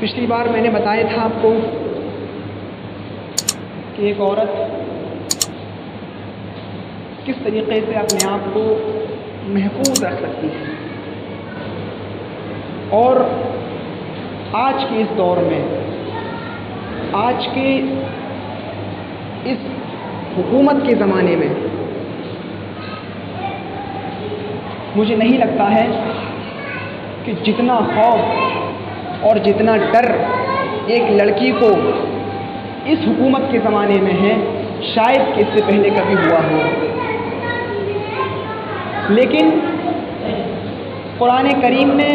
پچھلی بار میں نے بتایا تھا آپ کو کہ ایک عورت کس طریقے سے اپنے آپ کو محفوظ رکھ سکتی ہے، اور آج کے اس دور میں، آج کے اس حکومت کے زمانے میں مجھے نہیں لگتا ہے کہ جتنا خوف اور جتنا ڈر ایک لڑکی کو اس حکومت کے زمانے میں ہے، شاید کہ اس سے پہلے کبھی ہوا ہو۔ لیکن قرآن کریم نے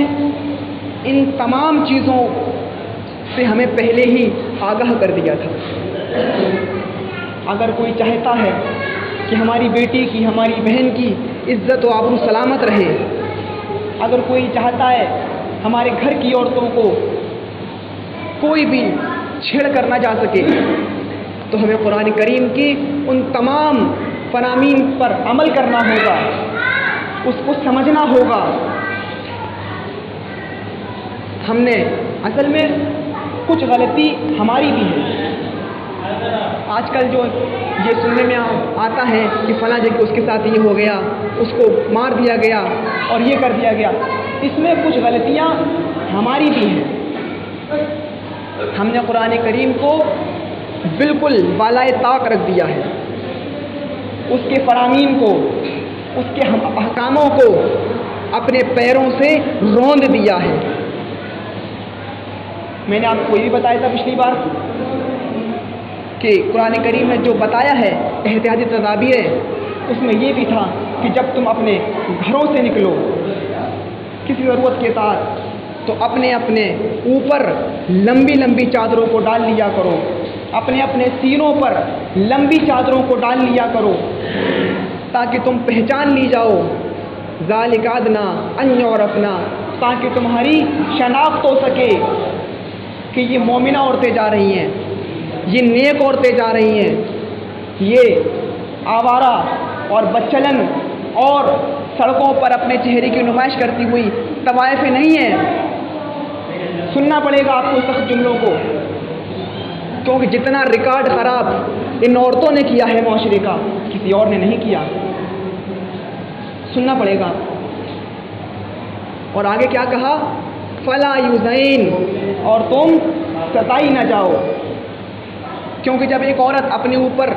ان تمام چیزوں سے ہمیں پہلے ہی آگاہ کر دیا تھا۔ اگر کوئی چاہتا ہے کہ ہماری بیٹی کی، ہماری بہن کی عزت و آبرو سلامت رہے، اگر کوئی چاہتا ہے ہمارے گھر کی عورتوں کو کوئی بھی چھیڑ کر نہ جا سکے، تو ہمیں قرآن کریم کی ان تمام فرامین پر عمل کرنا ہوگا، اس کو سمجھنا ہوگا۔ ہم نے اصل میں کچھ غلطی ہماری بھی ہے۔ آج کل جو یہ سننے میں آتا ہے کہ فلاں جگہ اس کے ساتھ یہ ہو گیا، اس کو مار دیا گیا اور یہ کر دیا گیا، اس میں کچھ غلطیاں ہماری بھی ہیں۔ ہم نے قرآن کریم کو بالکل بالائے طاق رکھ دیا ہے، اس کے فرامین کو، اس کے احکاموں کو اپنے پیروں سے روند دیا ہے۔ میں نے آپ کو یہ بھی بتایا تھا پچھلی بار کہ قرآن کریم نے جو بتایا ہے احتیاطی تدابیر، اس میں یہ بھی تھا کہ جب تم اپنے گھروں سے نکلو کسی ضرورت کے ساتھ، تو اپنے اپنے اوپر لمبی لمبی چادروں کو ڈال لیا کرو، اپنے اپنے سینوں پر لمبی چادروں کو ڈال لیا کرو، تاکہ تم پہچان لی جاؤ، ذالک ادنیٰ ان یعرفن، تاکہ تمہاری شناخت ہو سکے کہ یہ مومنہ عورتیں جا رہی ہیں، یہ نیک عورتیں جا رہی ہیں، یہ آوارہ اور بدچلن اور سڑکوں پر اپنے چہرے کی نمائش کرتی ہوئی طوائفیں نہیں ہیں۔ سننا پڑے گا آپ کو سخت جملوں کو، کیونکہ جتنا ریکارڈ خراب ان عورتوں نے کیا ہے معاشرے کا، کسی اور نے نہیں کیا۔ سننا پڑے گا۔ اور آگے کیا کہا؟ فلا یوزین، اور تم ستائی نہ جاؤ، کیونکہ جب ایک عورت اپنے اوپر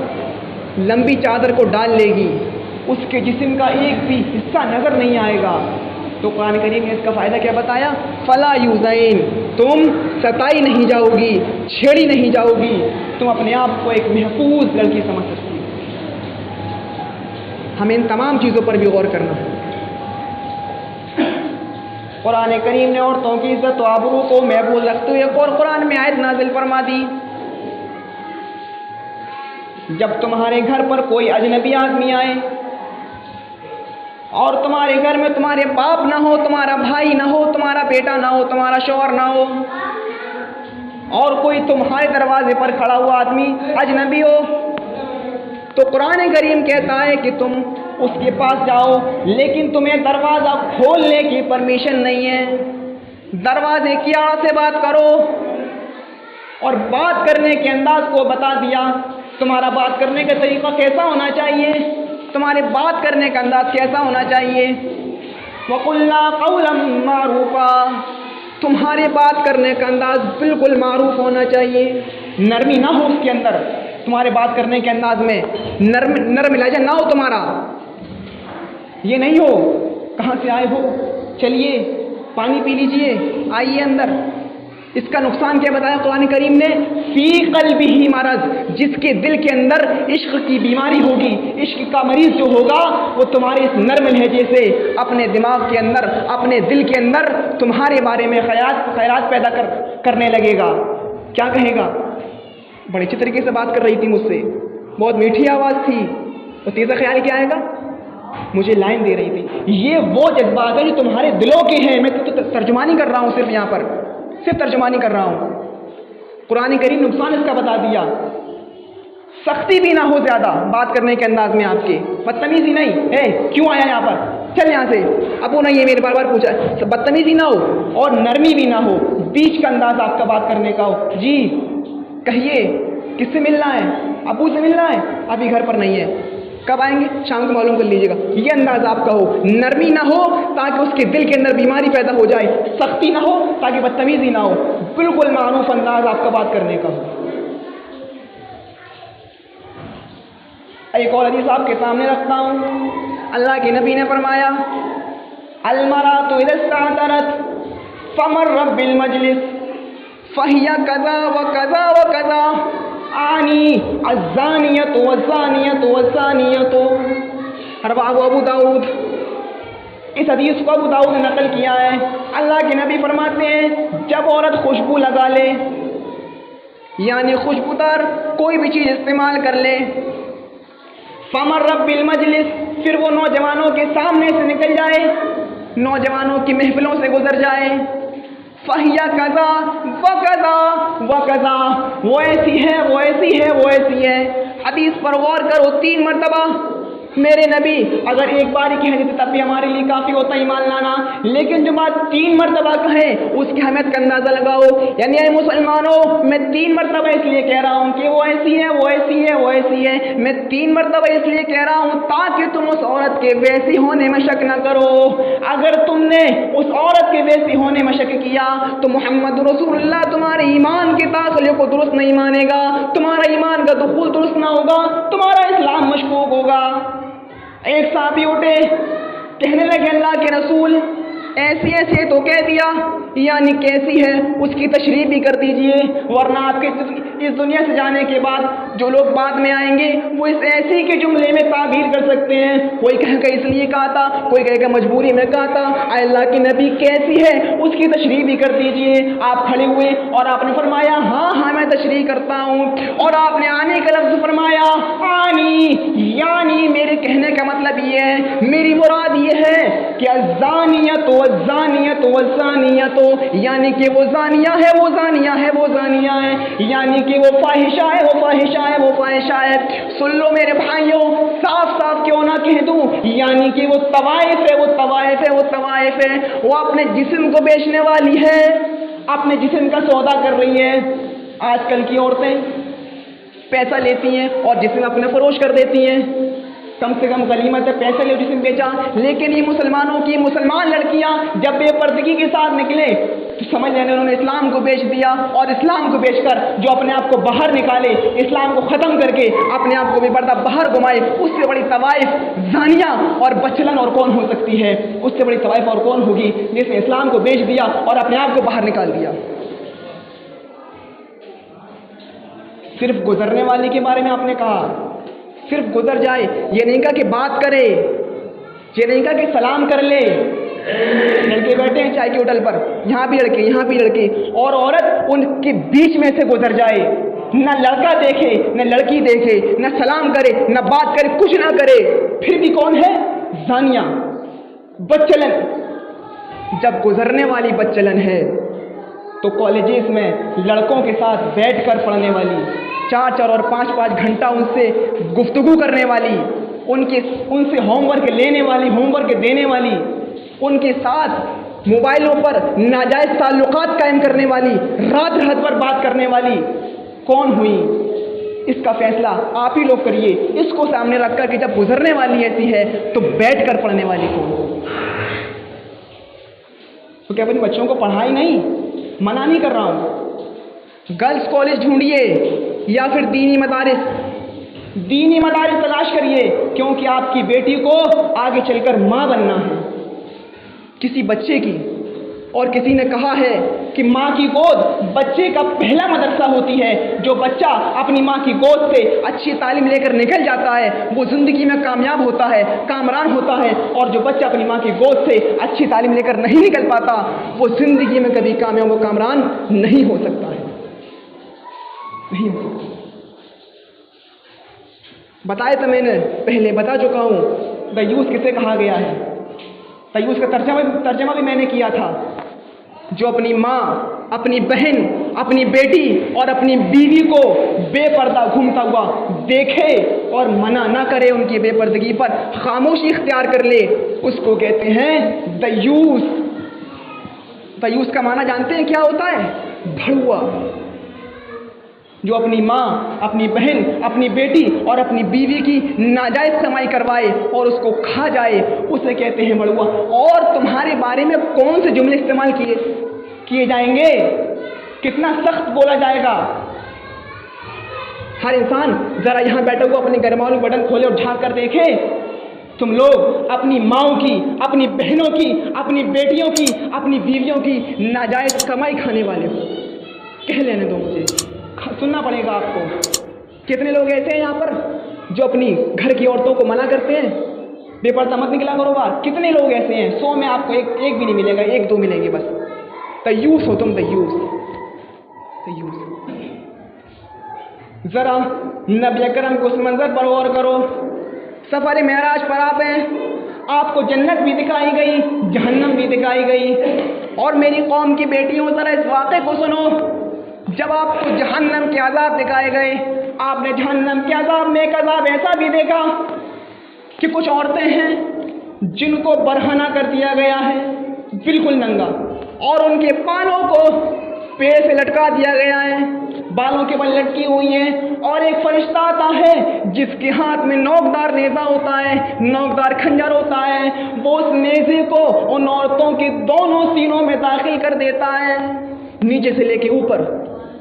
لمبی چادر کو ڈال لے گی، اس کے جسم کا ایک بھی حصہ نظر نہیں آئے گا، تو قرآن کریم نے اس کا فائدہ کیا بتایا؟ فلا یوزین، تم ستائی نہیں جاؤ گی، چھیڑی نہیں جاؤ گی، تم اپنے آپ کو ایک محفوظ لڑکی سمجھ سکتی ہو۔ ہمیں ان تمام چیزوں پر بھی غور کرنا ہے۔ قرآن کریم نے عورتوں کی عزت و آبرو کو محفوظ رکھتے ہوئے ایک اور قرآن میں آیت نازل فرما دی، جب تمہارے گھر پر کوئی اجنبی آدمی آئے اور تمہارے گھر میں تمہارے باپ نہ ہو، تمہارا بھائی نہ ہو، تمہارا بیٹا نہ ہو، تمہارا شوہر نہ ہو، اور کوئی تمہارے دروازے پر کھڑا ہوا آدمی اجنبی ہو، تو قرآن کریم کہتا ہے کہ تم اس کے پاس جاؤ، لیکن تمہیں دروازہ کھولنے کی پرمیشن نہیں ہے۔ دروازے کی آڑ سے بات کرو، اور بات کرنے کے انداز کو بتا دیا، تمہارا بات کرنے کا طریقہ کیسا ہونا چاہیے، تمہارے بات کرنے کا انداز کیسا ہونا چاہیے۔ وَقُلْنَا قَوْلًا مَّعْرُوفًا، تمہارے بات کرنے کا انداز بالکل معروف ہونا چاہیے، نرمی نہ ہو اس کے اندر، تمہارے بات کرنے کے انداز میں نرم لہجہ نہ ہو تمہارا، یہ نہیں ہو کہاں سے آئے ہو، چلیے پانی پی لیجئے، آئیے اندر۔ اس کا نقصان کیا بتایا قرآن کریم نے؟ فی قلبہ مرض، جس کے دل کے اندر عشق کی بیماری ہوگی، عشق کا مریض جو ہوگا، وہ تمہارے اس نرم لہجے سے اپنے دماغ کے اندر، اپنے دل کے اندر تمہارے بارے میں خیالات پیدا کرنے لگے گا۔ کیا کہے گا؟ بڑے اچھے طریقے سے بات کر رہی تھی مجھ سے، بہت میٹھی آواز تھی، تو تیسرا خیال کیا آئے گا؟ مجھے لائن دے رہی تھی۔ یہ وہ جذبات ہیں جو تمہارے دلوں کے ہیں، میں تو ترجمانی کر رہا ہوں، صرف یہاں پر صرف ترجمانی کر رہا ہوں۔ قرآن کریم نقصان اس کا بتا دیا، سختی بھی نہ ہو زیادہ بات کرنے کے انداز میں، آپ کے بدتمیزی نہیں، کیوں آیا یہاں پر، چل یہاں سے. ابو نہیں ہے میرے بار بار پوچھا. بدتمیزی نہ ہو اور نرمی بھی نہ ہو, بیچ کا انداز آپ کا بات کرنے کا ہو. جی کہیے کس سے ملنا ہے؟ ابو سے ملنا ہے, ابھی گھر پر نہیں ہے, کب آئیں گے؟ شام کو معلوم کر لیجیے گا. یہ انداز آپ کا ہو, نرمی نہ ہو تاکہ اس کے دل کے اندر بیماری پیدا ہو جائے, سختی نہ ہو تاکہ بدتمیزی نہ ہو, بالکل معروف انداز آپ کا بات کرنے کا ہو. ایک اور حدیث آپ کے سامنے رکھتا ہوں. اللہ کے نبی نے فرمایا المرأۃ اذا استعطرت فمرت بالمجلس فہی کذا وکذا وکذا آنی الزانیۃ والزانیۃ والزانیۃ. رواه ابو داؤد. اس حدیث کو ابو داؤد نے نقل کیا ہے. اللہ کے نبی فرماتے ہیں جب عورت خوشبو لگا لے, یعنی خوشبودار کوئی بھی چیز استعمال کر لے, فمرت بالمجلس, پھر وہ نوجوانوں کے سامنے سے نکل جائے, نوجوانوں کی محفلوں سے گزر جائے, فہی کذا وکذا وکذا, وہ ایسی ہے وہ ایسی ہے وہ ایسی ہے. حدیث پر غور کرو, 3 مرتبہ میرے نبی. اگر ایک بار ہی کہہ دیتے تب بھی ہمارے لیے کافی ہوتا ایمان لانا, لیکن جو بات 3 مرتبہ کہیں اس کی اہمیت کا اندازہ لگاؤ. یعنی اے مسلمانوں, میں 3 مرتبہ اس لیے کہہ رہا ہوں کہ وہ ایسی ہے وہ ایسی ہے وہ ایسی ہے. میں 3 مرتبہ اس لیے کہہ رہا ہوں تاکہ تم اس عورت کے ویسی ہونے میں شک نہ کرو. اگر تم نے اس عورت کے ویسی ہونے میں شک کیا تو محمد رسول اللہ تمہارے ایمان کے داخلے کو درست نہیں مانے گا, تمہارا ایمان کا دخول درست نہ ہوگا, تمہارا اسلام مشکوک ہوگا. ایک صحابی اٹھے, کہنے لگے اللہ کے رسول ایسی ایسی تو کہہ دیا, یعنی کیسی ہے اس کی تشریح بھی کر دیجئے, ورنہ آپ کے اس دنیا سے جانے کے بعد جو لوگ بعد میں آئیں گے وہ اس ایسی کے جملے میں تعبیر کر سکتے ہیں. کوئی کہے گا اس لیے کہا تھا, کوئی کہے گا مجبوری میں کہا تھا. اے اللہ کی نبی کیسی ہے اس کی تشریح بھی کر دیجئے. آپ کھڑے ہوئے اور آپ نے فرمایا ہاں ہاں میں تشریح کرتا ہوں, اور آپ نے آنے کا لفظ فرمایا آنی, یعنی میرے کہنے کا مطلب یہ ہے, میری مراد یہ ہے کہ الزانیۃ والزانیۃ والزانیۃ, یعنی کہ وہ زانیہ ہے وہ زانیہ ہے وہ زانیہ ہے, یعنی کہ وہ فاحشہ ہے وہ فاحشہ ہے وہ فاحشہ ہے. سن لو میرے بھائیوں, صاف صاف کیوں نہ کہہ دوں, یعنی کہ وہ طوائف ہے وہ طوائف ہے وہ طوائف ہے. وہ اپنے جسم کو بیچنے والی ہے, اپنے جسم کا سودا کر رہی ہے. آج کل کی عورتیں پیسہ لیتی ہیں اور جسم اپنا فروش کر دیتی ہیں. کم سے کم غنیمت ہے, پیسے لے جسم بیچا. لیکن یہ مسلمانوں کی مسلمان لڑکیاں جب بے پردگی کے ساتھ نکلے تو سمجھ لینے انہوں نے اسلام کو بیچ دیا, اور اسلام کو بیچ کر جو اپنے آپ کو باہر نکالے, اسلام کو ختم کر کے اپنے آپ کو بے پردہ باہر گھمائے, اس سے بڑی طوائف زانیہ اور بچلن اور کون ہو سکتی ہے؟ اس سے بڑی طوائف اور کون ہوگی جس نے اسلام کو بیچ دیا اور اپنے آپ کو باہر نکال دیا. صرف گزرنے والی کے بارے میں آپ نے کہا, صرف گزر جائے, یہ نہیں کہا کہ بات کرے, یہ نہیں کہا کہ سلام کر لے. لڑکے بیٹھے ہیں چائے کے ہوٹل پر, یہاں بھی لڑکے یہاں بھی لڑکے, اور عورت ان کے بیچ میں سے گزر جائے, نہ لڑکا دیکھے نہ لڑکی دیکھے, نہ سلام کرے نہ بات کرے, کچھ نہ کرے, پھر بھی کون ہے؟ زانیہ, بدچلن. جب گزرنے والی بدچلن ہے تو کالجز میں لڑکوں کے ساتھ بیٹھ کر پڑھنے والی, 4 اور 5 گھنٹہ ان سے گفتگو کرنے والی, ان سے ہوم ورک لینے والی, ہوم ورک دینے والی, ان کے ساتھ موبائلوں پر ناجائز تعلقات قائم کرنے والی, رات بھر بات کرنے والی کون ہوئی؟ اس کا فیصلہ آپ ہی لوگ کریے. اس کو سامنے رکھ کر کہ جب گزرنے والی ایسی ہے تو بیٹھ کر پڑھنے والی کون ہو؟ تو کیا اپنے بچوں کو پڑھائی نہیں, منع نہیں کر رہا ہوں, گرلس کالج ڈھونڈیے یا پھر دینی مدارس تلاش کریے, کیونکہ آپ کی بیٹی کو آگے چل کر ماں بننا ہے کسی بچے کی. اور کسی نے کہا ہے کہ ماں کی گود بچے کا پہلا مدرسہ ہوتی ہے. جو بچہ اپنی ماں کی گود سے اچھی تعلیم لے کر نکل جاتا ہے وہ زندگی میں کامیاب ہوتا ہے, کامران ہوتا ہے, اور جو بچہ اپنی ماں کی گود سے اچھی تعلیم لے کر نہیں نکل پاتا وہ زندگی میں کبھی کامیاب و کامران نہیں ہو سکتا ہے, نہیں ہو سکتا. بتایا تو میں نے پہلے بتا چکا ہوں دیوس کسے کہا گیا ہے. دیوس کا ترجمہ بھی میں نے کیا تھا, جو اپنی ماں, اپنی بہن, اپنی بیٹی اور اپنی بیوی کو بے پردہ گھومتا ہوا دیکھے اور منع نہ کرے ان کی بے پردگی پر، خاموشی اختیار کر لے، اس کو کہتے ہیں دیوس۔ دیوس کا معنی جانتے ہیں کیا ہوتا ہے؟ بھڑوا۔ جو اپنی ماں، اپنی بہن، اپنی بیٹی اور اپنی بیوی کی ناجائز کمائی کروائے اور اس کو کھا جائے، اسے کہتے ہیں بھڑوا۔ اور تمہارے بارے میں کون سے جملے استعمال کیے جائیں گے، کتنا سخت بولا جائے گا۔ ہر انسان ذرا یہاں بیٹھا ہوا اپنے گھر والوں بٹن کھولے اور جھانک کر دیکھے، تم لوگ اپنی ماؤں کی، اپنی بہنوں کی، اپنی بیٹیوں کی، اپنی بیویوں کی ناجائز کمائی کھانے والے ہو۔ کہہ لینے دو مجھے، سننا پڑے گا آپ کو۔ کتنے لوگ ایسے ہیں یہاں پر جو اپنی گھر کی عورتوں کو منع کرتے ہیں بے پردہ مت نکلا کرو باہر؟ کتنے لوگ ایسے ہیں؟ 100 میں آپ کو ایک بھی نہیں ملے گا، 1 2 ملیں گے بس۔ دیوس ہو تم، دیوس۔ ذرا نبی اکرم کو اس منظر پر غور کرو۔ سفر معراج پر آپ ہیں، آپ کو جنت بھی دکھائی گئی، جہنم بھی دکھائی گئی۔ اور میری قوم کی بیٹیوں، ذرا اس واقعے کو سنو۔ جب آپ کو جہنم کے عذاب دکھائے گئے، آپ نے جہنم کے عذاب میں ایک عذاب ایسا بھی دیکھا کہ کچھ عورتیں ہیں جن کو برہنہ کر دیا گیا ہے، بالکل ننگا، اور ان کے بالوں کو پیڑ سے لٹکا دیا گیا ہے، بالوں کے بل لٹکی ہوئی ہیں، اور ایک فرشتہ آتا ہے جس کے ہاتھ میں نوکدار نیزہ ہوتا ہے، نوکدار کھنجر ہوتا ہے، وہ اس نیزے کو ان عورتوں کے دونوں سینوں میں داخل کر دیتا ہے، نیچے سے لے کے اوپر،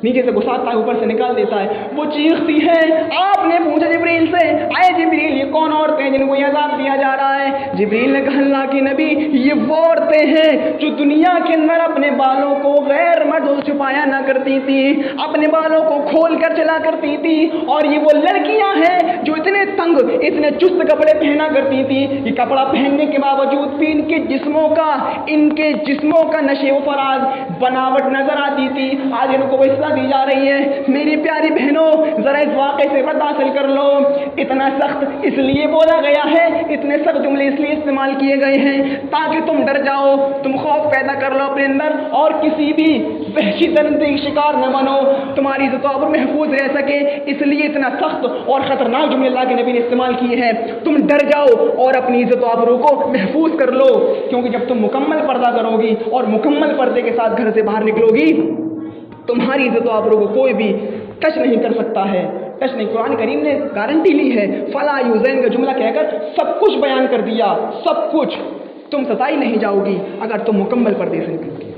نیچے سے گھساتا ہے، اوپر سے نکال دیتا ہے۔ وہ چیختی ہے۔ آپ نے پوچھا جبریل سے، اے جبریل، یہ کون عورتیں ہیں جن کو یہ عذاب دیا جا رہا ہے؟ جبریل نے کہا، اللہ کی نبی، یہ وہ عورتیں ہیں جو دنیا کے اندر اپنے بالوں کو غیر مرد چھپایا نہ کرتی تھی، اپنے بالوں کو کھول کر چلا کرتی تھی، اور یہ وہ لڑکیاں ہیں جو اتنے تنگ، اتنے چست کپڑے پہنا کرتی تھی، یہ کپڑا پہننے کے باوجود بھی ان کے جسموں کا نشے و فراز بناوٹ نظر آتی تھی۔ آج ان کو وہ دی جا رہی ہے۔ میری پیاری بہنوں، ذرا اس واقعے سے عبرت حاصل کر لو۔ اتنا سخت اس لیے بولا گیا ہے، اتنے سخت جملے اس لیے استعمال کیے گئے ہیں تاکہ تم ڈر جاؤ، تم خوف پیدا کر لو اپنے اندر، اور کسی بھی وحشی درندے کا شکار نہ بنو، تمہاری عزت و آبرو محفوظ رہ سکے، اس لیے اتنا سخت اور خطرناک جملے اللہ کے نبی نے استعمال کیے ہیں۔ تم ڈر جاؤ اور اپنی عزت و آبرو کو محفوظ کر لو، کیونکہ جب تم مکمل پردہ کرو گی اور مکمل پردے کے ساتھ گھر سے باہر نکلو گی، تمہاری عزت و آبرو کو کوئی بھی ٹچ نہیں کر سکتا ہے، ٹچ نہیں۔ قرآن کریم نے گارنٹی لی ہے، فلا یوزین کا جملہ کہہ کر سب کچھ بیان کر دیا، سب کچھ۔ تم ستائی نہیں جاؤ گی اگر تم مکمل پردے سے نکلو گی،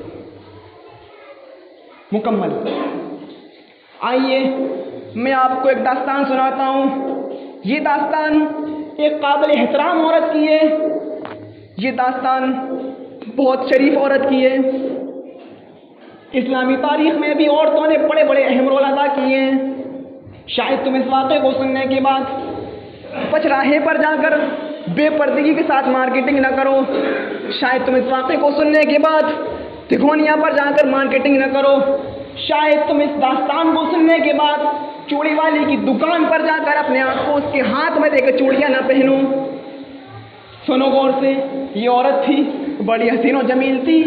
مکمل۔ آئیے میں آپ کو ایک داستان سناتا ہوں۔ یہ داستان ایک قابل احترام عورت کی ہے، یہ داستان بہت شریف عورت کی ہے۔ اسلامی تاریخ میں بھی عورتوں نے بڑے بڑے اہم رول ادا کیے ہیں۔ شاید تم اس واقعے کو سننے کے بعد پچراہے پر جا کر بے پردگی کے ساتھ مارکیٹنگ نہ کرو، شاید تم اس واقعے کو سننے کے بعد تکونیا پر جا کر مارکیٹنگ نہ کرو، شاید تم اس داستان کو سننے کے بعد چوڑی والی کی دکان پر جا کر اپنے آپ کو اس کے ہاتھ میں دے کر چوڑیاں نہ پہنو۔ سنو غور سے، یہ عورت تھی، بڑی حسین و جمیل تھی،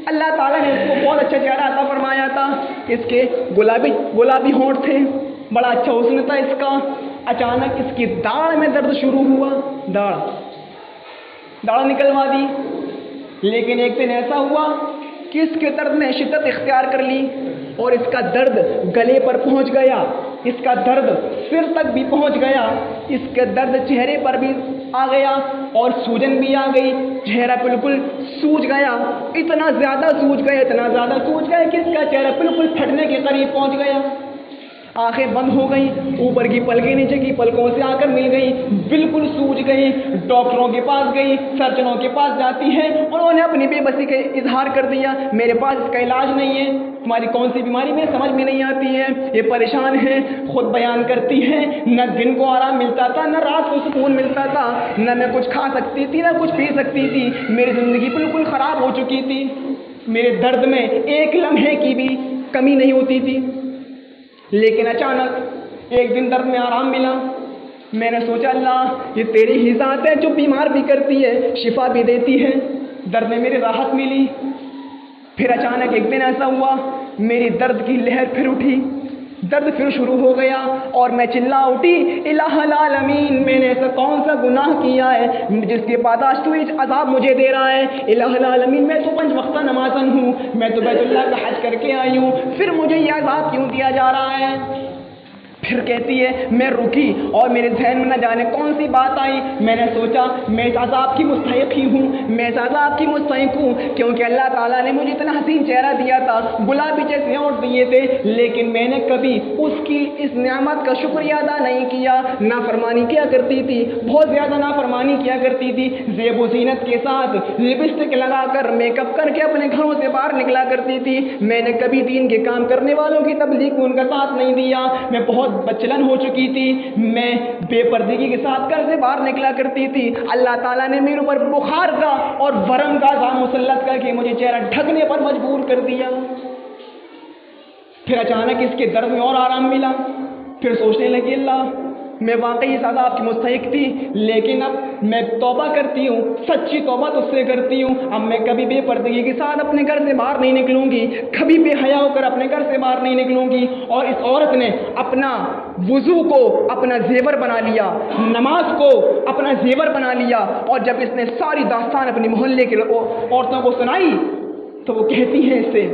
اللہ تعالیٰ نے اس کو بہت اچھا چہرہ عطا فرمایا تھا، اس کے گلابی ہونٹ تھے، بڑا اچھا حسن تھا اس کا۔ اچانک اس کی داڑھ میں درد شروع ہوا، داڑھ نکلوا دی، لیکن ایک دن ایسا ہوا کہ اس کے درد نے شدت اختیار کر لی اور اس کا درد گلے پر پہنچ گیا، اس کا درد سر تک بھی پہنچ گیا، اس کے درد چہرے پر بھی آ گیا اور سوجن بھی آ گئی، چہرہ بالکل سوج گیا، اتنا زیادہ سوج گیا کہ اس کا چہرہ بالکل پھٹنے کے قریب پہنچ گیا۔ آنکھیں بند ہو گئی، اوپر کی پلکیں نیچے کی پلکوں سے آ کر مل گئی، بالکل سوج گئی۔ ڈاکٹروں کے پاس گئی، سرجنوں کے پاس جاتی ہے، انہوں نے اپنی بے بسی کا اظہار کر دیا، میرے پاس اس کا علاج نہیں ہے، تمہاری کون سی بیماری میں سمجھ میں نہیں آتی ہے، یہ پریشان ہے۔ خود بیان کرتی ہے، نہ دن کو آرام ملتا تھا، نہ رات کو سکون ملتا تھا، نہ میں کچھ کھا سکتی تھی، نہ کچھ پی سکتی تھی، میری زندگی بالکل خراب ہو چکی تھی، میرے درد میں ایک لمحے کی بھی کمی نہیں ہوتی تھی، لیکن اچانک ایک دن درد میں آرام ملا۔ میں نے سوچا اللہ یہ تیری ہی ذات ہے جو بیمار بھی کرتی ہے، شفا بھی دیتی ہے، درد میں میری راحت ملی۔ پھر اچانک ایک دن ایسا ہوا، میری درد کی لہر پھر اٹھی، درد پھر شروع ہو گیا اور میں چلا اٹھی، الہ العالمین میں نے ایسا کون سا گناہ کیا ہے جس کی پاداش تو یہ عذاب مجھے دے رہا ہے؟ الہ العالمین میں تو 5 وقتہ نمازن ہوں، میں تو بیت اللہ کا حج کر کے آئی ہوں، پھر مجھے یہ عذاب کیوں دیا جا رہا ہے؟ پھر کہتی ہے میں رکی اور میرے ذہن میں نہ جانے کون سی بات آئی، میں نے سوچا میں اس عذاب کی مستحق ہی ہوں، میں اس عذاب کی مستحق ہوں، کیونکہ اللہ تعالیٰ نے مجھے اتنا حسین چہرہ دیا تھا، گلابی جیسے ہونٹ دیے تھے، لیکن میں نے کبھی اس کی اس نعمت کا شکریہ ادا نہیں کیا، نافرمانی کیا کرتی تھی، بہت زیادہ نافرمانی کیا کرتی تھی، زیب و زینت کے ساتھ لپسٹک لگا کر میک اپ کر کے اپنے گھروں سے باہر نکلا کرتی تھی، میں نے کبھی دین کے کام کرنے والوں کی تبلیغ میں ان کا ساتھ نہیں دیا، میں بہت بچلن ہو چکی تھی، میں بے پردگی کے ساتھ گھر سے باہر نکلا کرتی تھی، اللہ تعالیٰ نے میرے اوپر بخار کا اور ورم کا عذاب مسلط کر کے مجھے چہرہ ڈھکنے پر مجبور کر دیا۔ پھر اچانک اس کے درد میں اور آرام ملا، پھر سوچنے لگی اللہ میں واقعی اس عذاب کی مستحق تھی، لیکن اب میں توبہ کرتی ہوں، سچی توبہ تجھ سے کرتی ہوں، اب میں کبھی بے پردگی کے ساتھ اپنے گھر سے باہر نہیں نکلوں گی، کبھی بے حیا ہو کر اپنے گھر سے باہر نہیں نکلوں گی۔ اور اس عورت نے اپنا وضو کو اپنا زیور بنا لیا، نماز کو اپنا زیور بنا لیا، اور جب اس نے ساری داستان اپنی محلے کے عورتوں کو سنائی تو وہ کہتی ہیں اس سے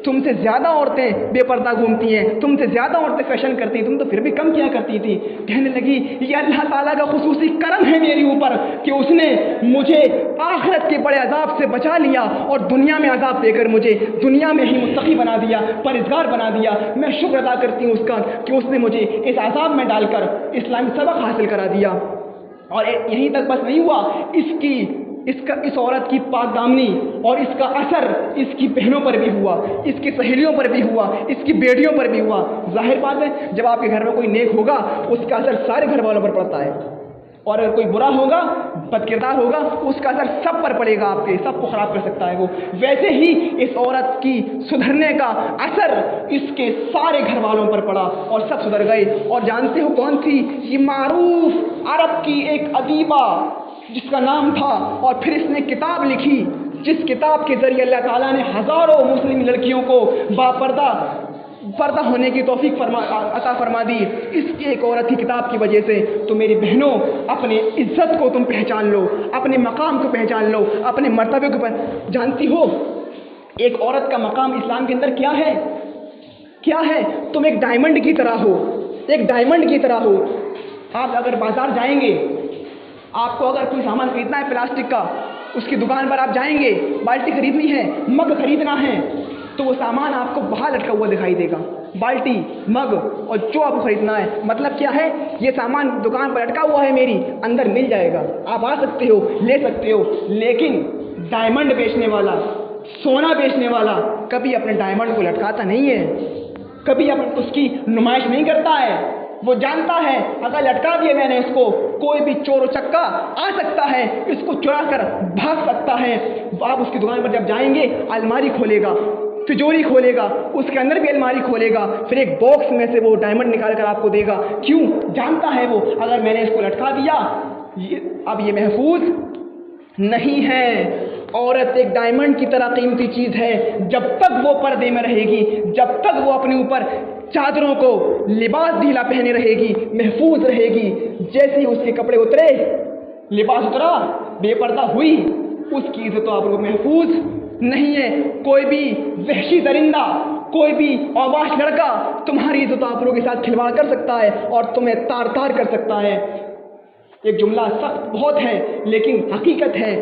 تم سے زیادہ عورتیں بے پردہ گھومتی ہیں، تم سے زیادہ عورتیں فیشن کرتی ہیں، تم تو پھر بھی کم کیا کرتی تھی۔ کہنے لگی یہ اللہ تعالیٰ کا خصوصی کرم ہے میرے اوپر کہ اس نے مجھے آخرت کے بڑے عذاب سے بچا لیا اور دنیا میں عذاب دے کر مجھے دنیا میں ہی متقی بنا دیا، پرہیزگار بنا دیا۔ میں شکر ادا کرتی ہوں اس کا کہ اس نے مجھے اس عذاب میں ڈال کر اسلامی سبق حاصل کرا دیا۔ اور یہیں تک بس نہیں ہوا، اس عورت کی پاک دامنی اور اس کا اثر اس کی بہنوں پر بھی ہوا، اس کی سہیلیوں پر بھی ہوا، اس کی بیٹیوں پر بھی ہوا۔ ظاہر بات ہے جب آپ کے گھر میں کوئی نیک ہوگا اس کا اثر سارے گھر والوں پر پڑتا ہے، اور اگر کوئی برا ہوگا، بد کردار ہوگا، اس کا اثر سب پر پڑے گا، آپ کے سب کو خراب کر سکتا ہے وہ۔ ویسے ہی اس عورت کی سدھرنے کا اثر اس کے سارے گھر والوں پر پڑا اور سب سدھر گئے۔ اور جانتے ہو کون تھی یہ؟ معروف عرب کی ایک ادیبہ جس کا نام تھا، اور پھر اس نے کتاب لکھی جس کتاب کے ذریعے اللہ تعالیٰ نے ہزاروں مسلم لڑکیوں کو پردہ ہونے کی توفیق عطا فرما دی، اس کی ایک عورت کی کتاب کی وجہ سے۔ تو میری بہنوں اپنے عزت کو تم پہچان لو، اپنے مقام کو پہچان لو، اپنے مرتبے کو جانتی ہو ایک عورت کا مقام اسلام کے اندر کیا ہے؟ کیا ہے؟ تم ایک ڈائمنڈ کی طرح ہو، ایک ڈائمنڈ کی طرح ہو۔ آپ اگر بازار جائیں گے، آپ کو اگر کوئی سامان خریدنا ہے پلاسٹک کا، اس کی دکان پر آپ جائیں گے، بالٹی خریدنی ہے، مگ خریدنا ہے، تو وہ سامان آپ کو باہر لٹکا ہوا دکھائی دے گا، بالٹی، مگ اور جو آپ کو خریدنا ہے۔ مطلب کیا ہے؟ یہ سامان دکان پر لٹکا ہوا ہے، میری اندر مل جائے گا، آپ آ سکتے ہو، لے سکتے ہو۔ لیکن ڈائمنڈ بیچنے والا، سونا بیچنے والا کبھی اپنے ڈائمنڈ کو لٹکاتا نہیں ہے، کبھی اس کی نمائش نہیں کرتا ہے۔ وہ جانتا ہے اگر لٹکا دیا میں نے اس کو، کوئی بھی چور و چکا آ سکتا ہے، اس کو چرا کر بھاگ سکتا ہے۔ آپ اس کی دکان پر جب جائیں گے، الماری کھولے گا، تجوری کھولے گا، اس کے اندر بھی الماری کھولے گا، پھر ایک باکس میں سے وہ ڈائمنڈ نکال کر آپ کو دے گا۔ کیوں؟ جانتا ہے وہ اگر میں نے اس کو لٹکا دیا اب یہ محفوظ نہیں ہے۔ عورت ایک ڈائمنڈ کی طرح قیمتی چیز ہے، جب تک وہ پردے میں رہے گی، جب تک وہ اپنے اوپر چادروں کو لباس ڈھیلا پہنے رہے گی، محفوظ رہے گی۔ جیسے ہی اس کے کپڑے اترے، لباس اترا، بے پردہ ہوئی، اس کی عزت تو آپ کو محفوظ نہیں ہے۔ کوئی بھی وحشی درندہ، کوئی بھی اوباش لڑکا تمہاری عزت آبرو کے ساتھ کھلواڑ کر سکتا ہے اور تمہیں تار تار کر سکتا ہے۔ ایک جملہ سخت بہت ہے لیکن حقیقت ہے،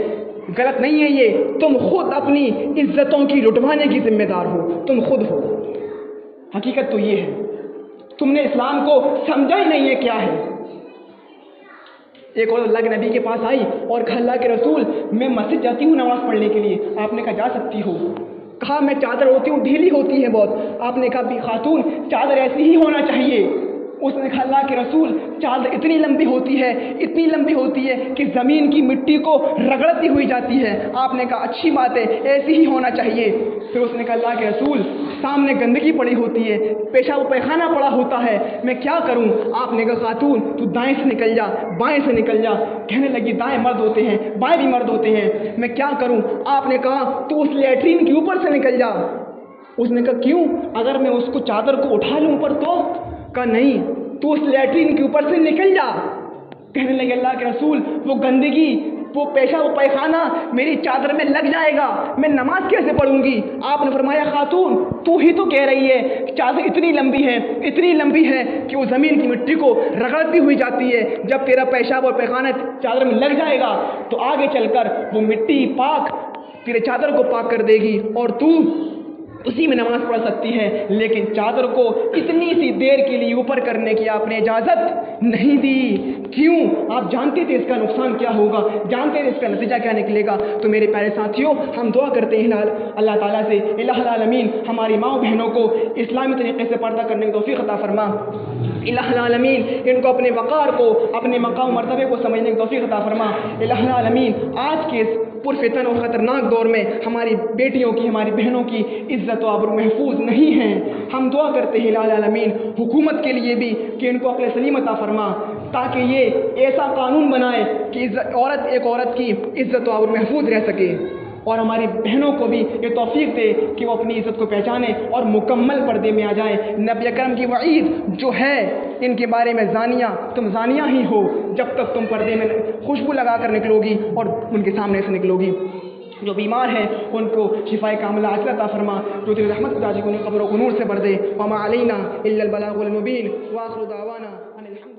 غلط نہیں ہے یہ۔ تم خود اپنی عزتوں کی لٹوانے کی ذمہ دار ہو، تم خود ہو۔ حقیقت تو یہ ہے، تم نے اسلام کو سمجھا ہی نہیں ہے کیا ہے۔ ایک اور اللہ کے نبی کے پاس آئی اور کہا اللہ کے رسول میں مسجد جاتی ہوں نماز پڑھنے کے لیے۔ آپ نے کہا جا سکتی ہو۔ کہا میں چادر ہوتی ہوں ڈھیلی ہوتی ہے بہت۔ آپ نے کہا بھی خاتون چادر ایسی ہی ہونا چاہیے۔ اس نے کہا اللہ کے رسول چادر اتنی لمبی ہوتی ہے، اتنی لمبی ہوتی ہے کہ زمین کی مٹی کو رگڑتی ہوئی جاتی ہے۔ آپ نے کہا اچھی بات ہے، ایسی ہی ہونا چاہیے۔ پھر اس نے کہا اللہ کے رسول سامنے گندگی پڑی ہوتی ہے، پیشاب و پیخانہ پڑا ہوتا ہے، میں کیا کروں؟ آپ نے کہا خاتون تو دائیں سے نکل جا، بائیں سے نکل جا۔ کہنے لگی دائیں مرد ہوتے ہیں، بائیں بھی مرد ہوتے ہیں، میں کیا کروں؟ آپ نے کہا تو اس لیٹرین کے اوپر سے نکل جا۔ اس نے کہا کیوں؟ اگر میں اس کو چادر کو اٹھا لوں اوپر تو؟ کہا نہیں، تو اس لیٹرین کے اوپر سے نکل جا۔ کہنے لگے اللہ کے رسول وہ گندگی، وہ پیشاب و پیخانہ میری چادر میں لگ جائے گا، میں نماز کیسے پڑھوں گی؟ آپ نے فرمایا خاتون تو ہی تو کہہ رہی ہے چادر اتنی لمبی ہے کہ وہ زمین کی مٹی کو رگڑتی ہوئی جاتی ہے، جب تیرا پیشاب اور پیخانہ چادر میں لگ جائے گا تو آگے چل کر وہ مٹی پاک تیرے چادر کو پاک کر دے گی اور تو اسی میں نماز پڑھ سکتی ہے، لیکن چادر کو اتنی سی دیر کے لیے اوپر کرنے کی آپ نے اجازت نہیں دی۔ کیوں؟ آپ جانتے تھے اس کا نقصان کیا ہوگا، جانتے تھے اس کا نتیجہ کیا نکلے گا۔ تو میرے پیارے ساتھیوں، ہم دعا کرتے ہیں اللہ تعالیٰ سے الہ العالمین ہماری ماں بہنوں کو اسلامی طریقے سے پردہ کرنے کی توفیق عطا فرما۔ الہ العالمین ان کو اپنے وقار کو، اپنے مقام مرتبے کو سمجھنے کی توفیق عطا فرما۔ الہ العالمین آج کے اس پرفتن اور خطرناک دور میں ہماری بیٹیوں کی، ہماری بہنوں کی عزت و آبرو محفوظ نہیں ہیں۔ ہم دعا کرتے ہیں الہ العالمین حکومت کے لیے بھی کہ ان کو عقل سلیم عطا فرما، تاکہ یہ ایسا قانون بنائے کہ ایک عورت کی عزت و آبرو محفوظ رہ سکے، اور ہماری بہنوں کو بھی یہ توفیق دے کہ وہ اپنی عزت کو پہچانیں اور مکمل پردے میں آ جائیں۔ نبی اکرم کی وعید جو ہے ان کے بارے میں، زانیہ تم زانیہ ہی ہو جب تک تم پردے میں خوشبو لگا کر نکلو گی اور ان کے سامنے سے نکلو گی۔ جو بیمار ہیں ان کو شفائے کاملہ عاجلہ عطا فرما، جو تیری رحمت سے قبروں کو نور سے بھر دے۔ وما علینا الا البلاغ المبین، وآخر دعوانا ان الحمد